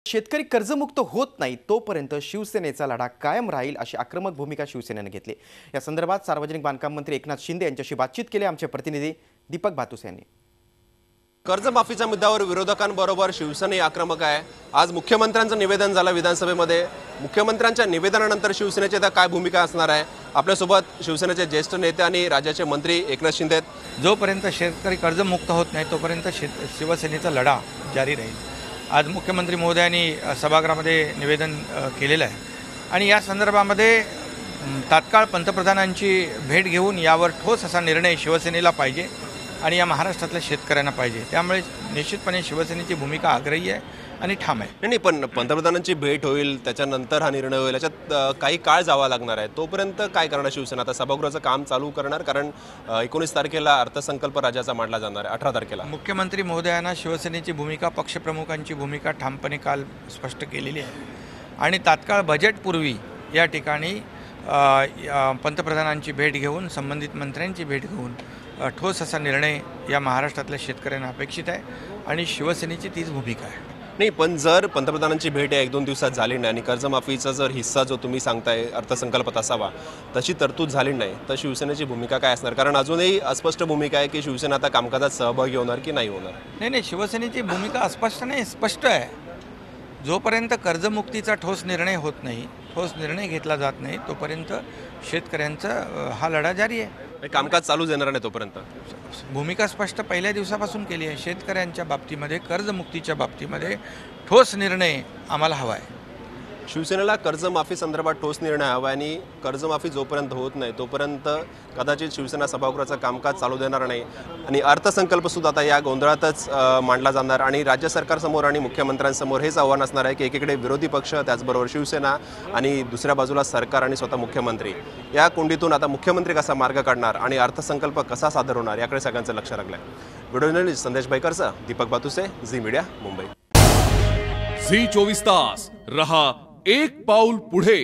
शेतकरी कर्जमुक्त होत नाही तोपर्यंत शिवसेनेचा लढा कायम राहील अशी आक्रमक भूमिका शिवसेनेने घेतली। या संदर्भात सार्वजनिक बांधकाम मंत्री एकनाथ शिंदे यांच्याशी बातचीत केली आमचे प्रतिनिधी दीपक भातुसे यांनी। कर्जमाफीच्या मुद्द्यावर विरोधकांबरोबर शिवसेना आक्रमक आहे। आज मुख्यमंत्र्यांचं निवेदन झालं विधानसभेमध्ये। मुख्यमंत्र्यांच्या निवेदनानंतर शिवसेनेची आता काय भूमिका असणार आहे? आपल्यासोबत शिवसेनेचे ज्येष्ठ नेते आणि राज्याचे मंत्री एकनाथ शिंदे। जोपर्यंत शेतकरी कर्जमुक्त होत नाही तोपर्यंत शिवसेनेचा लढा जारी राहील। आज मुख्यमंत्री महोदयांनी सभागृहामध्ये निवेदन केलेलं आहे आणि या संदर्भामध्ये तात्काळ पंतप्रधानांची भेट घेऊन यावर ठोस असा निर्णय शिवसेनेला पाहिजे आणि या महाराष्ट्रातल्या शेतकऱ्यांना पाहिजे। त्यामुळे निश्चितपणे शिवसेनेची भूमिका आग्रही आहे आणि ठाम आहे। नाही पण पंतप्रधानांची भेट होईल त्याच्यानंतर हा निर्णय होईल, याच्यात काही काळ जावा लागणार आहे। तोपर्यंत काय करणार शिवसेना? आता सभागृहाचं काम चालू करणार, कारण 19 तारखेला अर्थसंकल्प राज्याचा मांडला जाणार आहे, 18 तारखेला। मुख्यमंत्री महोदयांना शिवसेनेची भूमिका, पक्षप्रमुखांची भूमिका ठामपणे काल स्पष्ट केलेली आहे आणि तात्काळ बजेटपूर्वी या ठिकाणी पंतप्रधानांची भेट घेऊन संबंधित मंत्र्यांची भेट घेऊन ठोस असा निर्णय या महाराष्ट्रातल्या शेतकऱ्यांना अपेक्षित आहे आणि शिवसेनेची तीच भूमिका आहे। नाही पण जर पंतप्रधानांची भेट 1-2 दिवसात झाली नाही आणि कर्जमाफीचा जर हिस्सा जो तुम्ही सांगताय अर्थसंकल्पात असावा तशी तरतूद झाली नाही तर शिवसेनेची भूमिका काय असणार? कारण अजूनही अस्पष्ट भूमिका आहे की शिवसेना आता कामकाजात सहभागी होणार की नाही होणार। नाही, शिवसेनेची भूमिका अस्पष्ट नाही, स्पष्ट आहे। जोपर्यंत कर्जमुक्तीचा ठोस निर्णय होत नाही, ठोस निर्णय घेतला जात नाही तोपर्यंत शेतकऱ्यांचा हा लढा जारी आहे। कामकाज चालू देणार नाही तोपर्यंत भूमिका स्पष्ट पहिल्या दिवसापासून केली आहे। शेतकऱ्यांच्या बाबतीमध्ये, कर्जमुक्तीच्या बाबतीमध्ये ठोस निर्णय आम्हाला हवा आहे। शिवसेनेला कर्जमाफी संदर्भात ठोस निर्णय हवा आणि कर्जमाफी जोपर्यंत होत नाही तोपर्यंत कदाचित शिवसेना सभागृहाचं कामकाज चालू देणार नाही आणि अर्थसंकल्प सुद्धा आता या गोंधळातच मांडला जाणार आणि राज्य सरकारसमोर आणि मुख्यमंत्र्यांसमोर हेच आव्हान असणार आहे की एकीकडे विरोधी पक्ष, त्याचबरोबर शिवसेना आणि दुसऱ्या बाजूला सरकार आणि स्वतः मुख्यमंत्री, या कोंडीतून आता मुख्यमंत्री कसा मार्ग काढणार आणि अर्थसंकल्प कसा सादर होणार याकडे सगळ्यांचं लक्ष लागलं आहे। व्हिडिओ जर्नलिस्ट संदेश भाईकरचा, दीपक भातुसे, झी मीडिया, मुंबई। झी 24 तास रहा एक पाऊल पुढे।